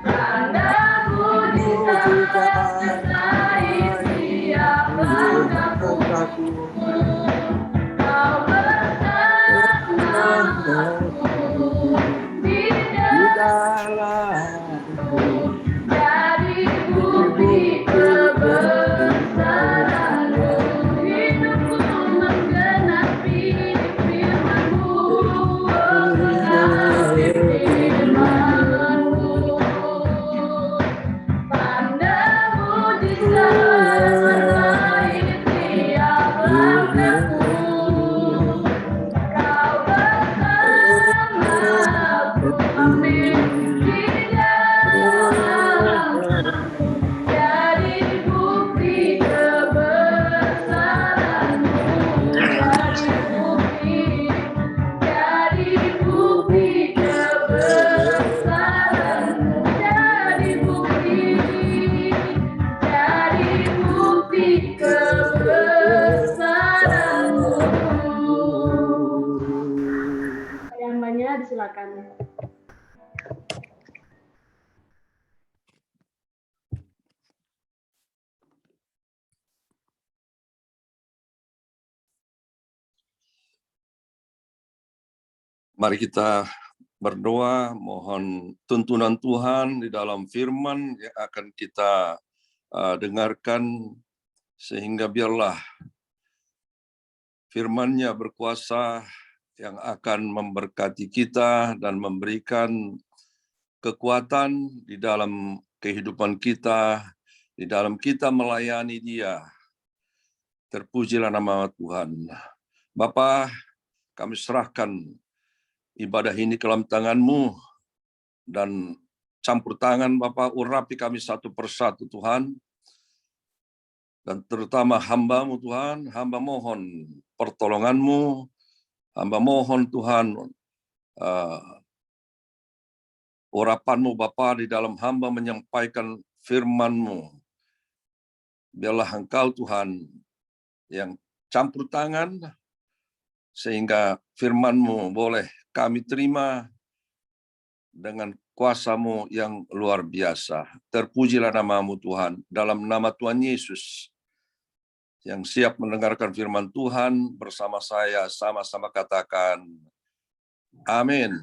Tandamu di tangan setiap langkahku. Kau bersamaku di dalamku, jadi bukti kebesaranmu. Hidupku menggenapi firman-Mu, menggenapi firman-Mu. Tandamu di tangan tiap langkahku. Kau bersamaku, amin, di dalamku, jadi bukti kebesaranmu. Jadi bukti kebesaranmu. Jadi bukti kebesaranmu. Yang banyak disilakan. Mari kita berdoa, mohon tuntunan Tuhan di dalam firman yang akan kita dengarkan, sehingga biarlah firman-Nya berkuasa yang akan memberkati kita dan memberikan kekuatan di dalam kehidupan kita, di dalam kita melayani Dia. Terpujilah nama Tuhan. Bapa, kami serahkan ibadah ini ke dalam tangan-Mu, dan campur tangan Bapa, urapi kami satu persatu Tuhan, dan terutama hamba-Mu Tuhan, hamba mohon pertolongan-Mu, hamba mohon Tuhan urapan-Mu Bapa di dalam hamba menyampaikan firman-Mu. Biarlah Engkau Tuhan yang campur tangan, sehingga firman-Mu boleh kami terima dengan kuasa-Mu yang luar biasa. Terpujilah nama-Mu Tuhan, dalam nama Tuhan Yesus, yang siap mendengarkan firman Tuhan bersama saya, sama-sama katakan, amin.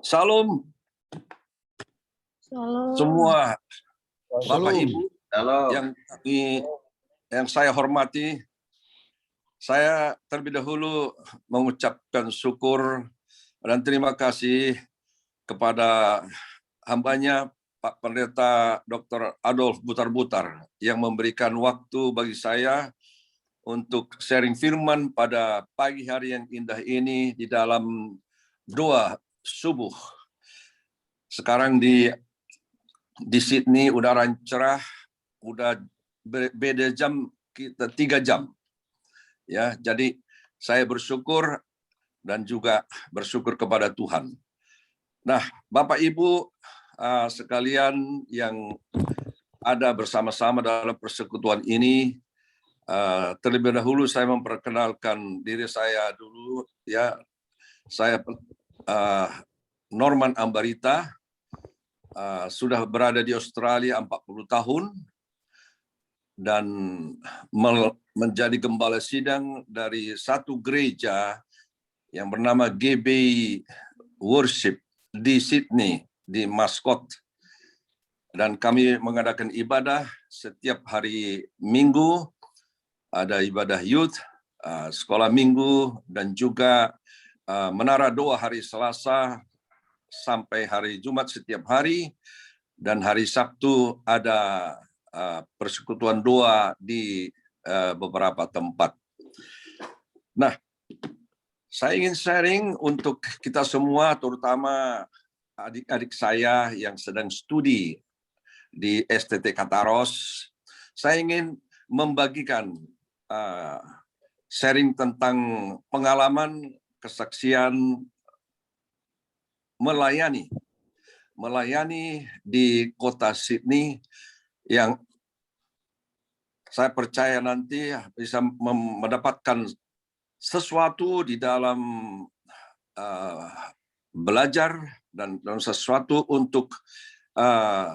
Salam. Shalom. Semua Bapak Shalom. Ibu yang saya hormati, saya terlebih dahulu mengucapkan syukur dan terima kasih kepada hambanya Pak Pendeta Dr. Adolf Butar-Butar yang memberikan waktu bagi saya untuk sharing firman pada pagi hari yang indah ini di dalam doa subuh. Sekarang di Sydney udara cerah, udah beda jam kita 3 jam. Ya, jadi saya bersyukur dan juga bersyukur kepada Tuhan. Nah, Bapak Ibu sekalian yang ada bersama-sama dalam persekutuan ini, terlebih dahulu saya memperkenalkan diri saya dulu, ya. Saya Norman Ambarita, sudah berada di Australia 40 tahun dan menjadi gembala sidang dari satu gereja yang bernama GB Worship di Sydney, di Mascot. Dan kami mengadakan ibadah setiap hari Minggu, ada ibadah youth, sekolah minggu, dan juga menara doa hari Selasa sampai hari Jumat setiap hari, dan hari Sabtu ada persekutuan doa di beberapa tempat. Nah, saya ingin sharing untuk kita semua, terutama adik-adik saya yang sedang studi di STT Kataros. Saya ingin membagikan sharing tentang pengalaman kesaksian melayani di kota Sydney, yang saya percaya nanti bisa mendapatkan sesuatu di dalam belajar dan sesuatu untuk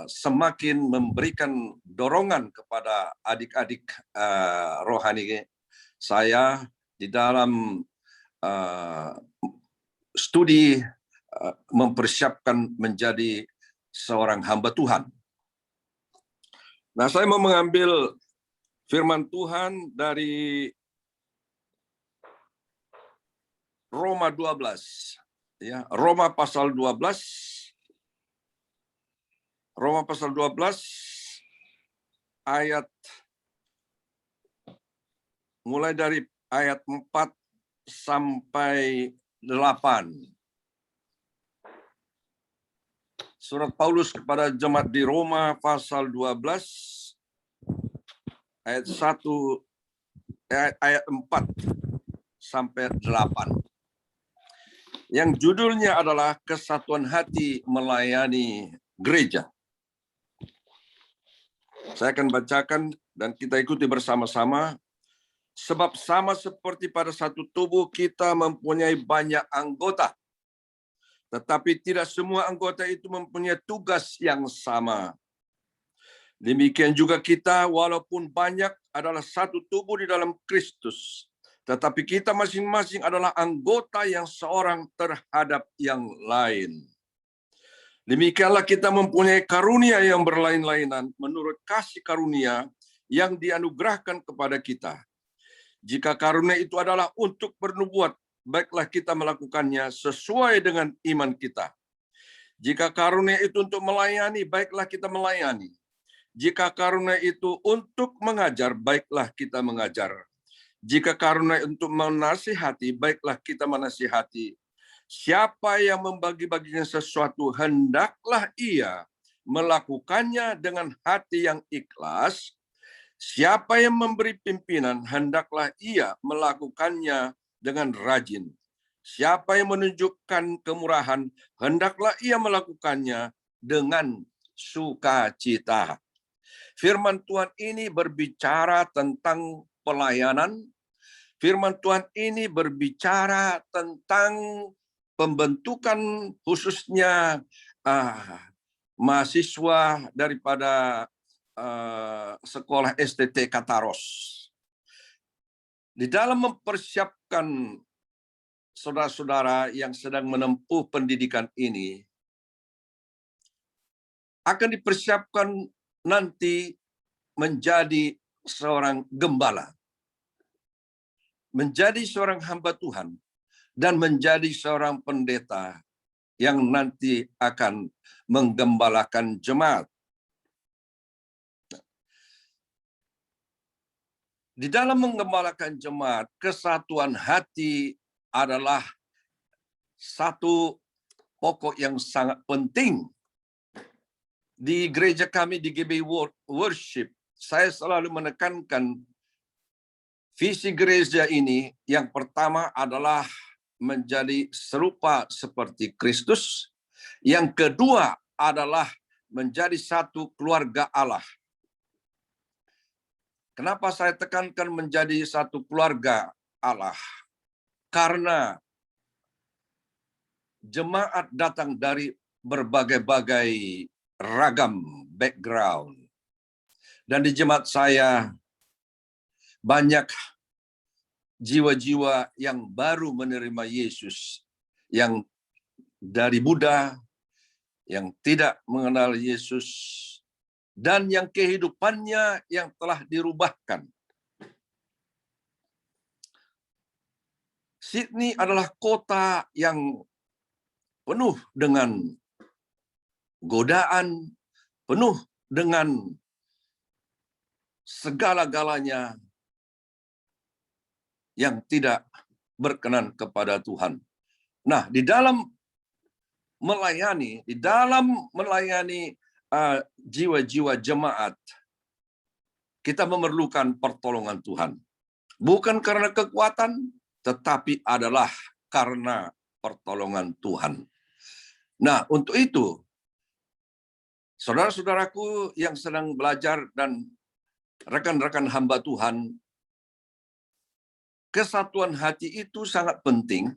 semakin memberikan dorongan kepada adik-adik rohani saya di dalam studi mempersiapkan menjadi seorang hamba Tuhan. Nah, saya mau mengambil firman Tuhan dari Roma 12. Ya, Roma pasal 12. Roma pasal 12 ayat mulai dari ayat 4 sampai 8. Surat Paulus kepada jemaat di Roma pasal 12 ayat 1 ayat 4 sampai 8. Yang judulnya adalah kesatuan hati melayani gereja. Saya akan bacakan dan kita ikuti bersama-sama. Sebab sama seperti pada satu tubuh kita mempunyai banyak anggota, tetapi tidak semua anggota itu mempunyai tugas yang sama. Demikian juga kita, walaupun banyak, adalah satu tubuh di dalam Kristus, tetapi kita masing-masing adalah anggota yang seorang terhadap yang lain. Demikianlah kita mempunyai karunia yang berlain-lainan menurut kasih karunia yang dianugerahkan kepada kita. Jika karunia itu adalah untuk bernubuat, baiklah kita melakukannya sesuai dengan iman kita. Jika karunia itu untuk melayani, baiklah kita melayani. Jika karunia itu untuk mengajar, baiklah kita mengajar. Jika karunia untuk menasihati, baiklah kita menasihati. Siapa yang membagi-bagikan sesuatu, hendaklah ia melakukannya dengan hati yang ikhlas. Siapa yang memberi pimpinan, hendaklah ia melakukannya dengan rajin. Siapa yang menunjukkan kemurahan, hendaklah ia melakukannya dengan sukacita. Firman Tuhan ini berbicara tentang pelayanan. Firman Tuhan ini berbicara tentang pembentukan khususnya mahasiswa daripada sekolah STT Kataros. Di dalam mempersiapkan saudara-saudara yang sedang menempuh pendidikan ini, akan dipersiapkan nanti menjadi seorang gembala, menjadi seorang hamba Tuhan, dan menjadi seorang pendeta yang nanti akan menggembalakan jemaat. Di dalam menggembalakan jemaat, kesatuan hati adalah satu pokok yang sangat penting. Di gereja kami di GB Worship, saya selalu menekankan visi gereja ini yang pertama adalah menjadi serupa seperti Kristus. Yang kedua adalah menjadi satu keluarga Allah. Kenapa saya tekankan menjadi satu keluarga Allah? Karena jemaat datang dari berbagai-bagai ragam background. Dan di jemaat saya banyak jiwa-jiwa yang baru menerima Yesus, yang dari Buddha, yang tidak mengenal Yesus, dan yang kehidupannya yang telah dirubahkan. Sydney adalah kota yang penuh dengan godaan, penuh dengan segala-galanya yang tidak berkenan kepada Tuhan. Nah, di dalam melayani jiwa-jiwa jemaat, kita memerlukan pertolongan Tuhan. Bukan karena kekuatan, tetapi adalah karena pertolongan Tuhan. Nah, untuk itu, saudara-saudaraku yang sedang belajar dan rekan-rekan hamba Tuhan, kesatuan hati itu sangat penting.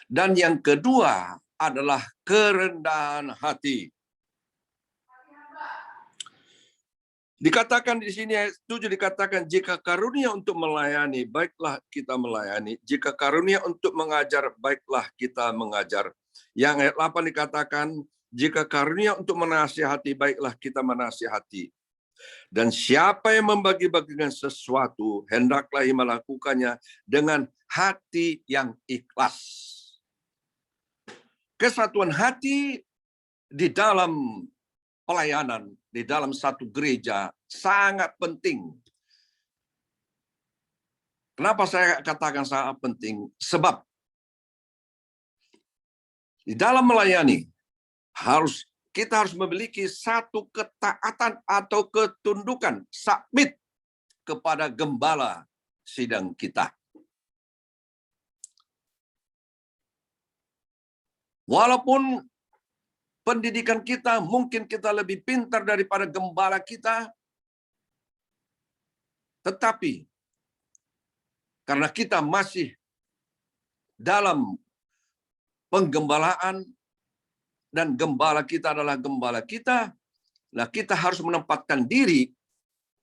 Dan yang kedua adalah kerendahan hati. Dikatakan di sini ayat 7 dikatakan jika karunia untuk melayani, baiklah kita melayani. Jika karunia untuk mengajar, baiklah kita mengajar. Yang ayat 8 dikatakan jika karunia untuk menasihati, baiklah kita menasihati. Dan siapa yang membagi-bagikan sesuatu, hendaklah ia melakukannya dengan hati yang ikhlas. Kesatuan hati di dalam pelayanan, di dalam satu gereja sangat penting. Kenapa saya katakan sangat penting? Sebab di dalam melayani kita harus memiliki satu ketaatan atau ketundukan, submit kepada gembala sidang kita. Walaupun pendidikan kita, mungkin kita lebih pintar daripada gembala kita, tetapi karena kita masih dalam penggembalaan dan gembala kita adalah gembala kita, nah kita harus menempatkan diri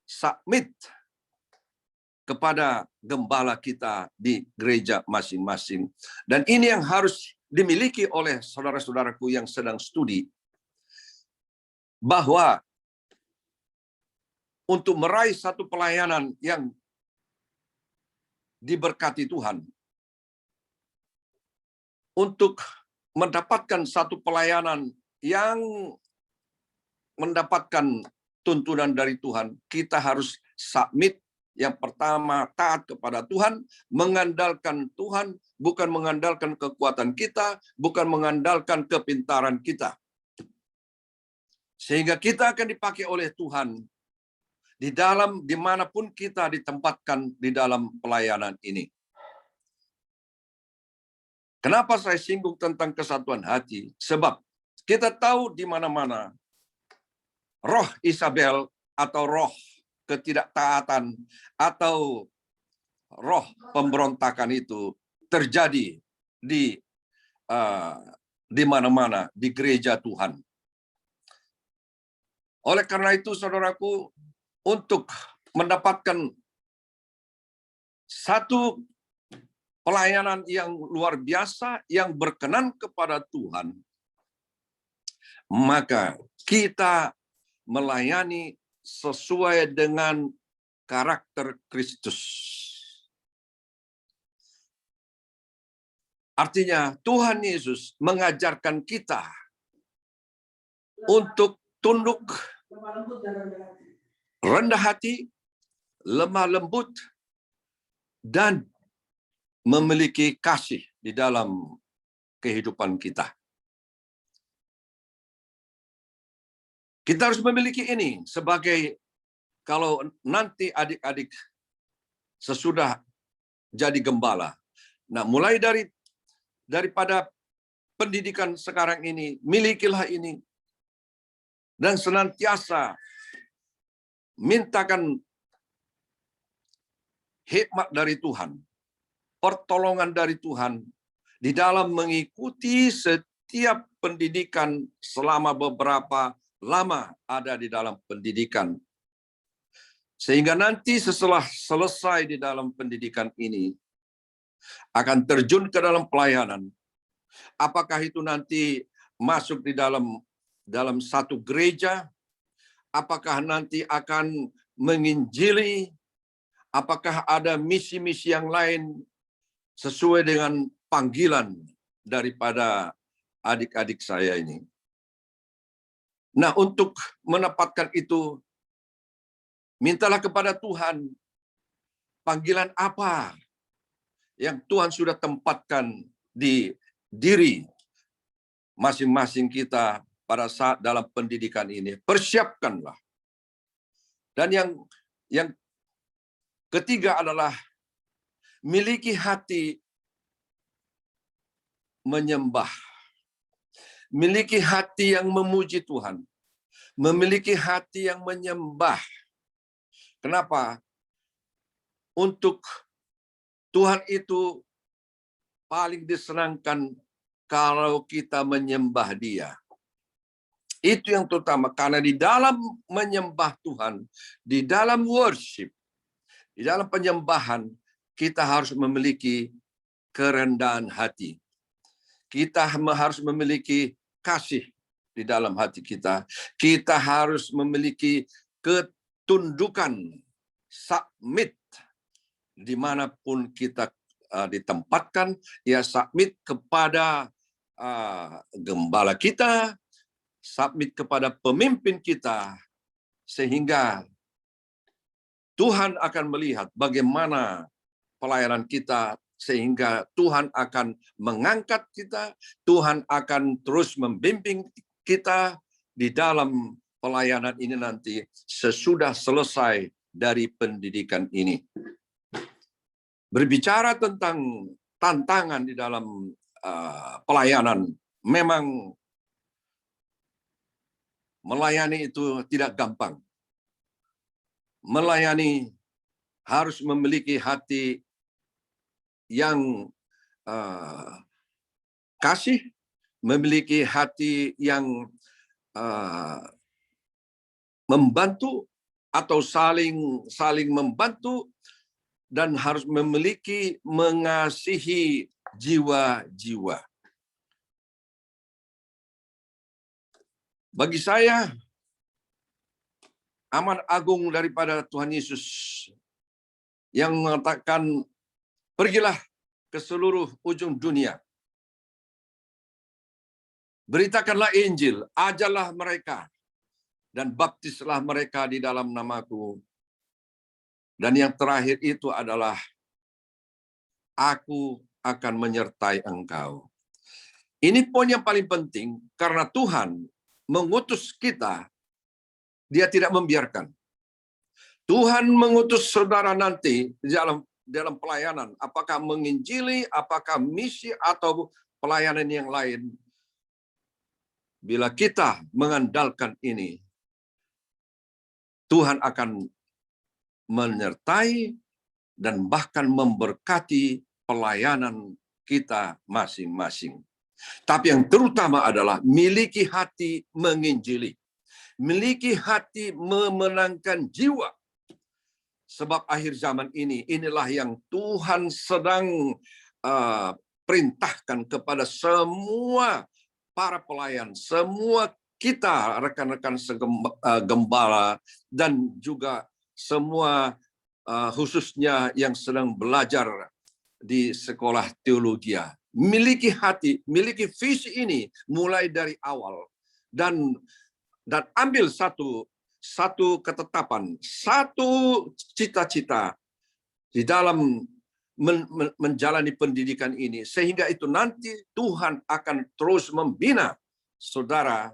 submit kepada gembala kita di gereja masing-masing. Dan ini yang harus dimiliki oleh saudara-saudaraku yang sedang studi, bahwa untuk meraih satu pelayanan yang diberkati Tuhan, untuk mendapatkan satu pelayanan yang mendapatkan tuntunan dari Tuhan, kita harus submit. Yang pertama, taat kepada Tuhan, mengandalkan Tuhan, bukan mengandalkan kekuatan kita, bukan mengandalkan kepintaran kita. Sehingga kita akan dipakai oleh Tuhan dimanapun kita ditempatkan di dalam pelayanan ini. Kenapa saya singgung tentang kesatuan hati? Sebab kita tahu di mana-mana roh Isabel atau roh ketidaktaatan atau roh pemberontakan itu terjadi di mana-mana di gereja Tuhan. Oleh karena itu, saudaraku, untuk mendapatkan satu pelayanan yang luar biasa, yang berkenan kepada Tuhan, maka kita melayani sesuai dengan karakter Kristus. Artinya Tuhan Yesus mengajarkan kita untuk tunduk, rendah hati, lemah lembut, dan memiliki kasih di dalam kehidupan kita. Kita harus memiliki ini sebagai, kalau nanti adik-adik sesudah jadi gembala. Nah, mulai daripada pendidikan sekarang ini, milikilah ini. Dan senantiasa mintakan hikmat dari Tuhan, pertolongan dari Tuhan di dalam mengikuti setiap pendidikan selama beberapa lama ada di dalam pendidikan. Sehingga nanti setelah selesai di dalam pendidikan ini, akan terjun ke dalam pelayanan. Apakah itu nanti masuk di dalam satu gereja? Apakah nanti akan menginjili? Apakah ada misi-misi yang lain sesuai dengan panggilan daripada adik-adik saya ini? Nah, untuk mendapatkan itu, mintalah kepada Tuhan, panggilan apa yang Tuhan sudah tempatkan di diri masing-masing kita pada saat dalam pendidikan ini. Persiapkanlah. Dan yang ketiga adalah miliki hati menyembah. Miliki hati yang memuji Tuhan. Memiliki hati yang menyembah. Kenapa? Untuk Tuhan itu paling disenangkan kalau kita menyembah Dia. Itu yang terutama, karena di dalam menyembah Tuhan, di dalam worship, di dalam penyembahan, kita harus memiliki kerendahan hati. Kita harus memiliki kasih di dalam hati kita. Kita harus memiliki ketundukan, submit, dimanapun kita ditempatkan, ya submit kepada gembala kita, submit kepada pemimpin kita, sehingga Tuhan akan melihat bagaimana pelayanan kita, sehingga Tuhan akan mengangkat kita, Tuhan akan terus membimbing kita di dalam pelayanan ini nanti sesudah selesai dari pendidikan ini. Berbicara tentang tantangan di dalam pelayanan, memang melayani itu tidak gampang. Melayani harus memiliki hati yang kasih, memiliki hati yang membantu atau saling membantu, dan harus memiliki mengasihi jiwa-jiwa. Bagi saya, amanat agung daripada Tuhan Yesus yang mengatakan, pergilah ke seluruh ujung dunia. Beritakanlah Injil, ajarlah mereka, dan baptislah mereka di dalam namaku. Dan yang terakhir itu adalah, aku akan menyertai engkau. Ini poin yang paling penting, karena Tuhan mengutus kita, Dia tidak membiarkan. Tuhan mengutus saudara nanti dalam pelayanan, apakah menginjili, apakah misi, atau pelayanan yang lain. Bila kita mengandalkan ini, Tuhan akan menyertai dan bahkan memberkati pelayanan kita masing-masing. Tapi yang terutama adalah miliki hati menginjili. Miliki hati memenangkan jiwa. Sebab akhir zaman ini, inilah yang Tuhan sedang perintahkan kepada semua para pelayan, semua kita rekan-rekan gembala, dan juga semua khususnya yang sedang belajar di sekolah teologi. Miliki hati, miliki visi ini mulai dari awal, dan ambil satu ketetapan, satu cita-cita di dalam menjalani pendidikan ini, sehingga itu nanti Tuhan akan terus membina saudara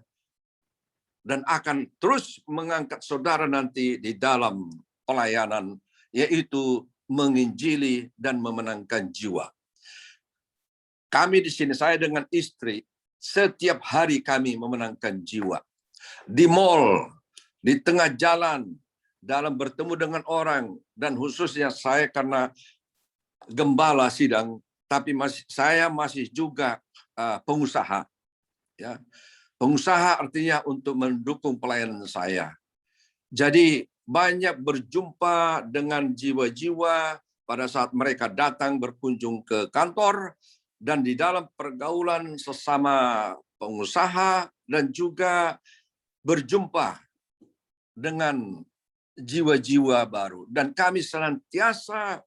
dan akan terus mengangkat saudara nanti di dalam pelayanan, yaitu menginjili dan memenangkan jiwa. Kami di sini, saya dengan istri, setiap hari kami memenangkan jiwa. Di mall, di tengah jalan, dalam bertemu dengan orang, dan khususnya saya karena gembala sidang, tapi saya masih juga pengusaha. Ya. Pengusaha artinya untuk mendukung pelayanan saya. Jadi banyak berjumpa dengan jiwa-jiwa pada saat mereka datang berkunjung ke kantor, dan di dalam pergaulan sesama pengusaha, dan juga berjumpa dengan jiwa-jiwa baru. Dan kami senantiasa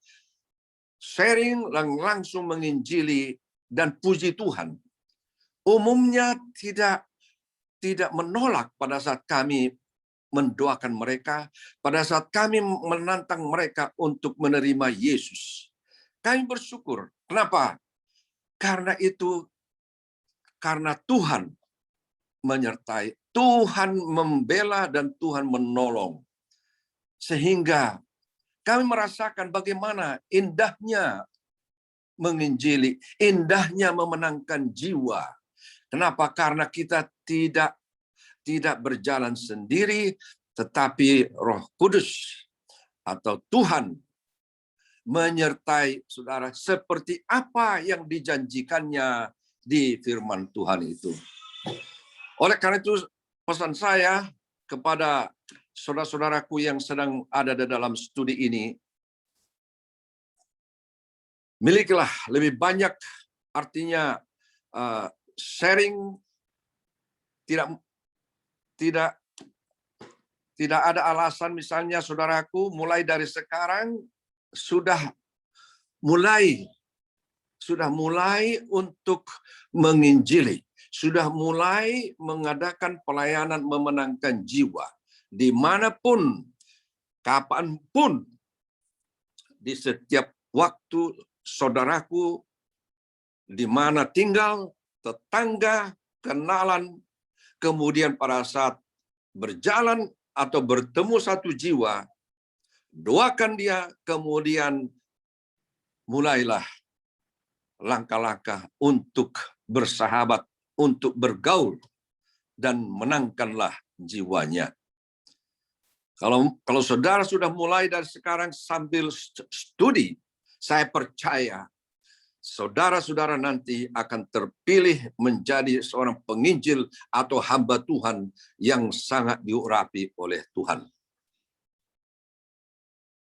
sharing, langsung menginjili, dan puji Tuhan. Umumnya tidak menolak pada saat kami mendoakan mereka, pada saat kami menantang mereka untuk menerima Yesus. Kami bersyukur. Kenapa? Karena Tuhan menyertai, Tuhan membela, dan Tuhan menolong. Sehingga kami merasakan bagaimana indahnya menginjili, indahnya memenangkan jiwa. Kenapa? Karena kita tidak berjalan sendiri, tetapi Roh Kudus atau Tuhan menyertai saudara seperti apa yang dijanjikannya di firman Tuhan itu. Oleh karena itu, pesan saya kepada saudara-saudaraku yang sedang ada di dalam studi ini, milikilah lebih banyak, artinya sharing, tidak ada alasan. Misalnya saudaraku mulai dari sekarang sudah mulai untuk menginjili, sudah mulai mengadakan pelayanan memenangkan jiwa dimanapun, kapanpun, di setiap waktu saudaraku, di mana tinggal, tetangga, kenalan, kemudian pada saat berjalan atau bertemu satu jiwa, doakan dia, kemudian mulailah langkah-langkah untuk bersahabat, untuk bergaul, dan menangkanlah jiwanya. Kalau saudara sudah mulai dari sekarang sambil studi, saya percaya saudara-saudara nanti akan terpilih menjadi seorang penginjil atau hamba Tuhan yang sangat diurapi oleh Tuhan.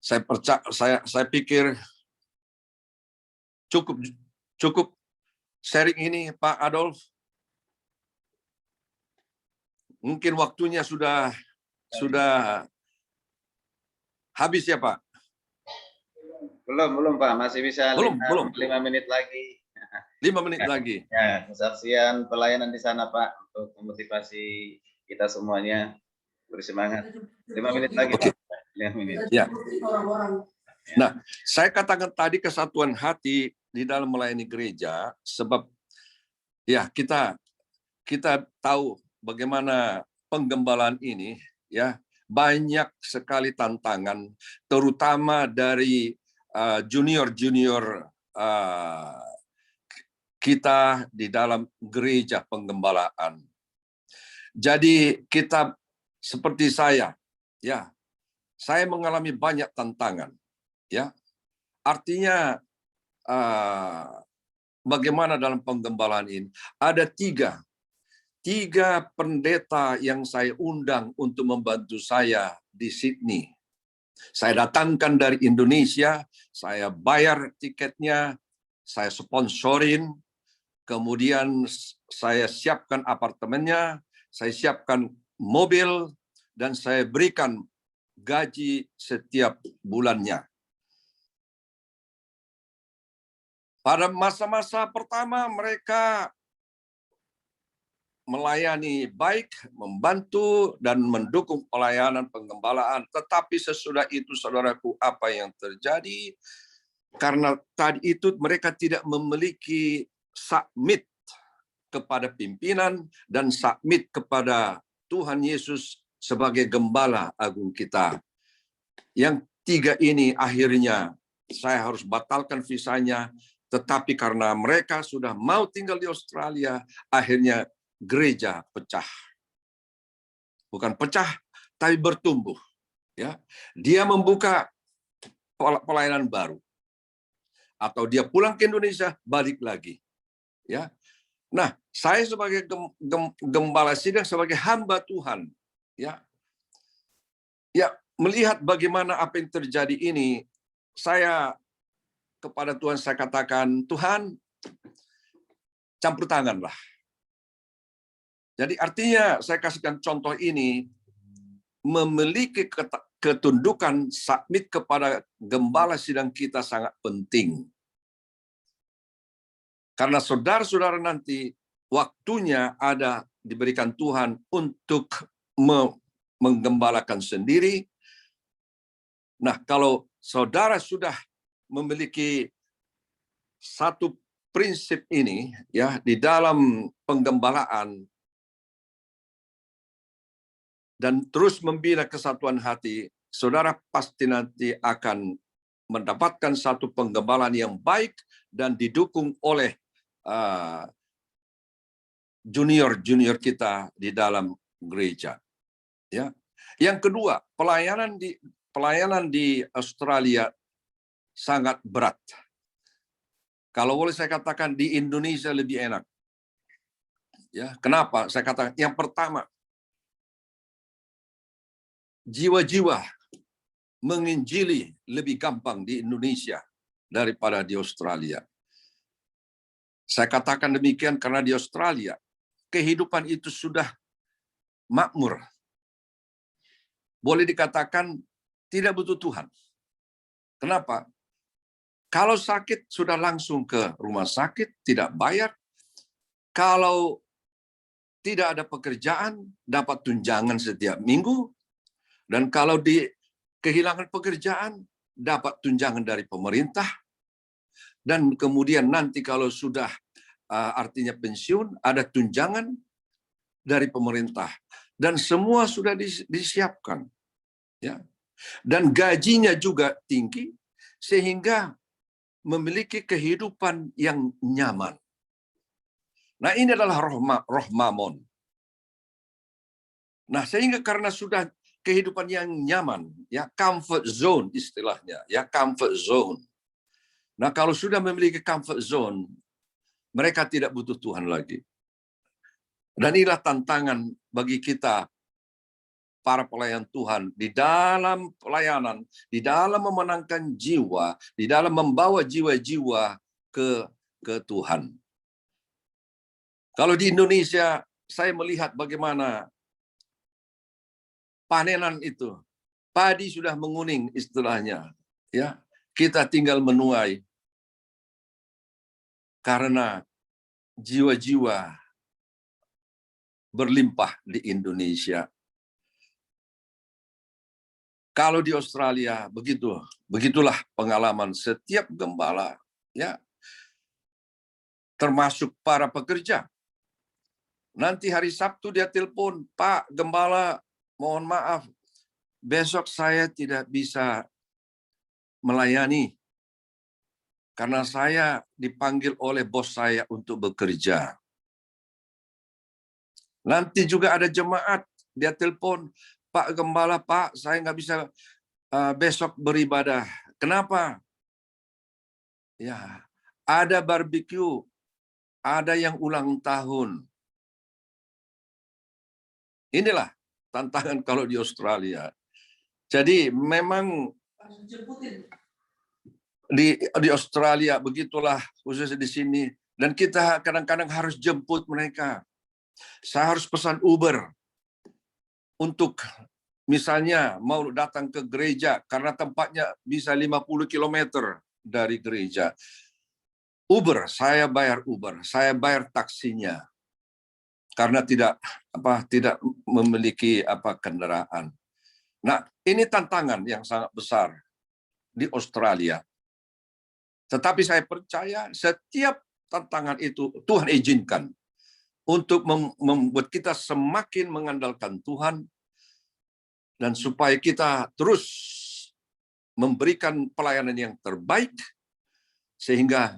Saya pikir cukup sharing ini, Pak Adolf. Mungkin waktunya sudah habis ya, Pak? Belum Pak, masih bisa belum. 5 menit lagi. 5 menit lagi. Ya, kesaksian pelayanan di sana Pak, untuk memotivasi kita semuanya bersemangat. 5 menit lagi Pak. 5 menit. Ya. Nah, saya katakan tadi kesatuan hati di dalam melayani gereja, sebab ya kita tahu bagaimana penggembalaan ini, ya, banyak sekali tantangan, terutama dari junior kita di dalam gereja penggembalaan. Jadi kita seperti saya, ya, saya mengalami banyak tantangan, ya. Artinya bagaimana dalam penggembalaan ini? Ada tiga pendeta yang saya undang untuk membantu saya di Sydney. Saya datangkan dari Indonesia, saya bayar tiketnya, saya sponsorin, kemudian saya siapkan apartemennya, saya siapkan mobil, dan saya berikan gaji setiap bulannya. Pada masa-masa pertama mereka melayani baik, membantu, dan mendukung pelayanan penggembalaan. Tetapi sesudah itu, saudaraku, apa yang terjadi? Karena tadi itu mereka tidak memiliki submit kepada pimpinan dan submit kepada Tuhan Yesus sebagai gembala agung kita. Yang tiga ini akhirnya saya harus batalkan visanya, tetapi karena mereka sudah mau tinggal di Australia, akhirnya gereja pecah. Bukan pecah, tapi bertumbuh. Ya, dia membuka pelayanan baru. Atau dia pulang ke Indonesia, balik lagi. Ya. Nah, saya sebagai gembala sidang, sebagai hamba Tuhan, ya, melihat bagaimana apa yang terjadi ini, saya kepada Tuhan saya katakan, Tuhan, campur tanganlah. Jadi artinya saya kasihkan contoh ini, memiliki ketundukan submit kepada gembala sidang kita sangat penting. Karena saudara-saudara nanti waktunya ada diberikan Tuhan untuk menggembalakan sendiri. Nah, kalau saudara sudah memiliki satu prinsip ini, ya, di dalam penggembalaan, dan terus membina kesatuan hati, saudara pasti nanti akan mendapatkan satu penggembalaan yang baik dan didukung oleh junior kita di dalam gereja. Ya. Yang kedua, pelayanan di Australia sangat berat. Kalau boleh saya katakan di Indonesia lebih enak. Ya, kenapa? Saya katakan yang pertama, jiwa-jiwa menginjili lebih gampang di Indonesia daripada di Australia. Saya katakan demikian karena di Australia kehidupan itu sudah makmur. Boleh dikatakan tidak butuh Tuhan. Kenapa? Kalau sakit sudah langsung ke rumah sakit, tidak bayar. Kalau tidak ada pekerjaan, dapat tunjangan setiap minggu. Dan kalau kehilangan pekerjaan, dapat tunjangan dari pemerintah. Dan kemudian nanti kalau sudah artinya pensiun, ada tunjangan dari pemerintah. Dan semua sudah disiapkan. Ya. Dan gajinya juga tinggi, sehingga memiliki kehidupan yang nyaman. Nah, ini adalah roh mamon. Nah, sehingga karena sudah kehidupan yang nyaman, ya comfort zone istilahnya, ya comfort zone. Nah, kalau sudah memiliki comfort zone, mereka tidak butuh Tuhan lagi. Dan inilah tantangan bagi kita, para pelayan Tuhan, di dalam pelayanan, di dalam memenangkan jiwa, di dalam membawa jiwa-jiwa ke Tuhan. Kalau di Indonesia, saya melihat bagaimana panenan itu, padi sudah menguning istilahnya, ya kita tinggal menuai karena jiwa-jiwa berlimpah di Indonesia. Kalau di Australia begitulah pengalaman setiap gembala, ya termasuk para pekerja. Nanti hari Sabtu dia telepon, Pak Gembala, mohon maaf, besok saya tidak bisa melayani karena saya dipanggil oleh bos saya untuk bekerja. Nanti juga ada jemaat, dia telepon, Pak Gembala, Pak, saya nggak bisa besok beribadah. Kenapa? Ya, ada barbecue, ada yang ulang tahun. Inilah tantangan kalau di Australia. Jadi memang di Australia begitulah, khususnya di sini. Dan kita kadang-kadang harus jemput mereka. Saya harus pesan Uber untuk misalnya mau datang ke gereja karena tempatnya bisa 50 km dari gereja. Uber, saya bayar Uber, saya bayar taksinya karena tidak memiliki kendaraan. Nah, ini tantangan yang sangat besar di Australia. Tetapi saya percaya setiap tantangan itu Tuhan izinkan untuk membuat kita semakin mengandalkan Tuhan dan supaya kita terus memberikan pelayanan yang terbaik sehingga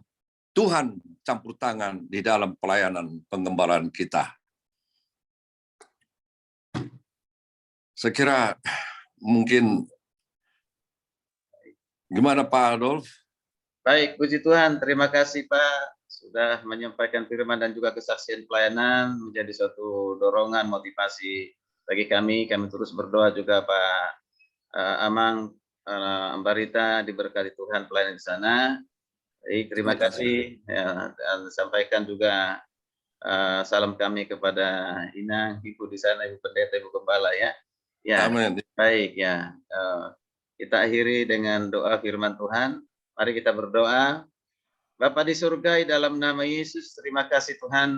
Tuhan campur tangan di dalam pelayanan pengembalaan kita. Saya kira mungkin gimana Pak Adolf? Baik, puji Tuhan. Terima kasih Pak sudah menyampaikan firman dan juga kesaksian pelayanan menjadi suatu dorongan motivasi bagi kami. Kami terus berdoa juga Pak Amang, Ambarita diberkati Tuhan pelayanan di sana. Baik, terima kasih ya, dan sampaikan juga salam kami kepada Inang, Ibu di sana, Ibu Pendeta, Ibu Gembala ya. Ya, amin. Baik ya. Kita akhiri dengan doa firman Tuhan. Mari kita berdoa. Bapa di surga, dalam nama Yesus, terima kasih Tuhan.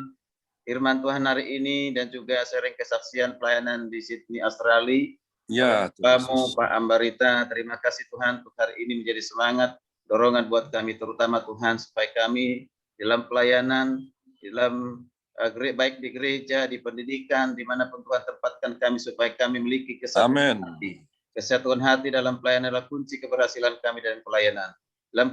Firman Tuhan hari ini dan juga sharing kesaksian pelayanan di Sydney, Australia. Ya, Kamu Pak Ambarita, terima kasih Tuhan untuk hari ini menjadi semangat, dorongan buat kami, terutama Tuhan, supaya kami dalam pelayanan, dalam baik di gereja, di pendidikan, dimanapun Tuhan tempatkan kami, supaya kami memiliki kesatuan hati. Kesatuan hati dalam pelayanan adalah kunci keberhasilan kami dalam pelayanan. Dalam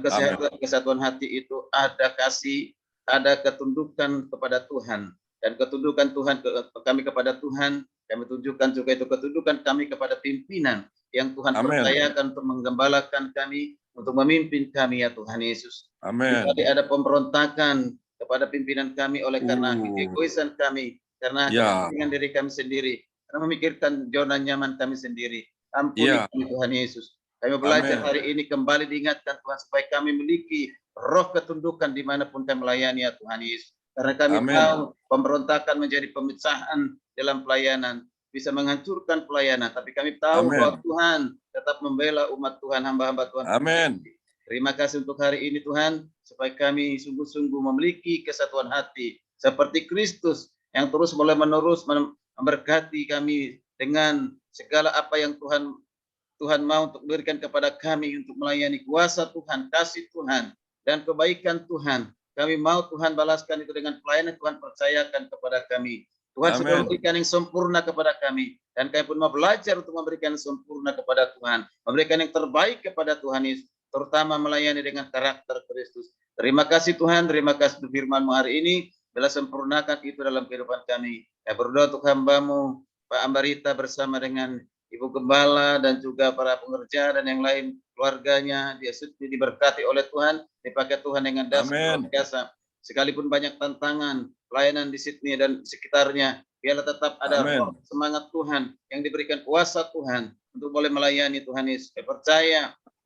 kesatuan hati itu ada kasih, ada ketundukan kepada Tuhan. Dan ketundukan Tuhan kami kepada Tuhan, kami tunjukkan juga itu ketundukan kami kepada pimpinan yang Tuhan percayakan untuk menggembalakan kami, untuk memimpin kami ya Tuhan Yesus. Amin. Tadi ada pemberontakan kepada pimpinan kami oleh karena keegoisan kami, karena Ya. kepentingan diri kami sendiri, karena memikirkan zona nyaman kami sendiri. Ampuni Ya. kami Tuhan Yesus. Kami belajar Amin. hari ini kembali diingatkan Tuhan supaya kami memiliki roh ketundukan dimanapun kami melayani ya Tuhan Yesus. Karena kami Amin. tahu pemberontakan menjadi pemecahan dalam pelayanan, bisa menghancurkan pelayanan. Tapi kami tahu Amin. bahwa Tuhan tetap membela umat Tuhan, hamba-hamba Tuhan. Amin. Terima kasih untuk hari ini Tuhan, supaya kami sungguh-sungguh memiliki kesatuan hati seperti Kristus yang terus menerus memberkati kami dengan segala apa yang Tuhan mau untuk berikan kepada kami untuk melayani kuasa Tuhan, kasih Tuhan, dan kebaikan Tuhan. Kami mau Tuhan balaskan itu dengan pelayanan Tuhan percayakan kepada kami. Tuhan sudah memberikan yang sempurna kepada kami, dan kami pun mau belajar untuk memberikan yang sempurna kepada Tuhan, memberikan yang terbaik kepada Tuhan Yesus, terutama melayani dengan karakter Kristus. Terima kasih Tuhan, terima kasih untuk firman-Mu hari ini. Bila sempurnakan itu dalam kehidupan kami. Saya berdoa untuk hamba-Mu, Pak Ambarita bersama dengan Ibu Gembala dan juga para pengerja dan yang lain keluarganya, dia diberkati oleh Tuhan, dipakai Tuhan dengan dasar luar biasa. Sekalipun banyak tantangan, pelayanan di Sydney dan sekitarnya, biarlah tetap ada roh semangat Tuhan yang diberikan kuasa Tuhan untuk boleh melayani Tuhan Yesus. Saya percaya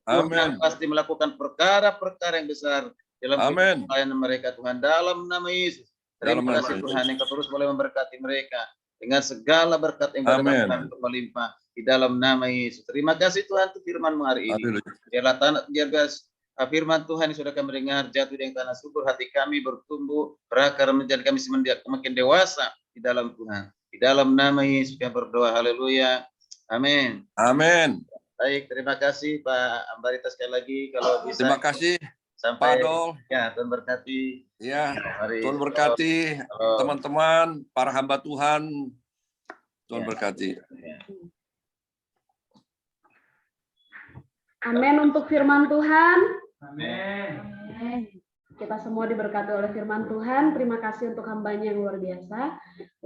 Tuhan pasti melakukan perkara-perkara yang besar dalam pelayanan mereka Tuhan, dalam nama Yesus. Terima kasih Tuhan yang terus boleh memberkati mereka dengan segala berkat yang berlimpah untuk melimpah di dalam nama Yesus. Terima kasih Tuhan untuk firman-Mu hari ini. Biarlah firman Tuhan yang sudah kami dengar jatuh di tanah subur, hati kami bertumbuh, berakar menjadi kami semakin dewasa di dalam Tuhan. Di dalam nama Yesus kami berdoa. Haleluya. Amin. Amin. Baik, terima kasih Pak Ambarita sekali lagi. Kalau bisa. Terima kasih. Sampai Pak Dol. Ya, Tuhan berkati. Ya, Tuhan berkati teman-teman, para hamba Tuhan. Tuhan berkati. Amin untuk firman Tuhan. Amin. Kita semua diberkati oleh firman Tuhan. Terima kasih untuk hambanya yang luar biasa.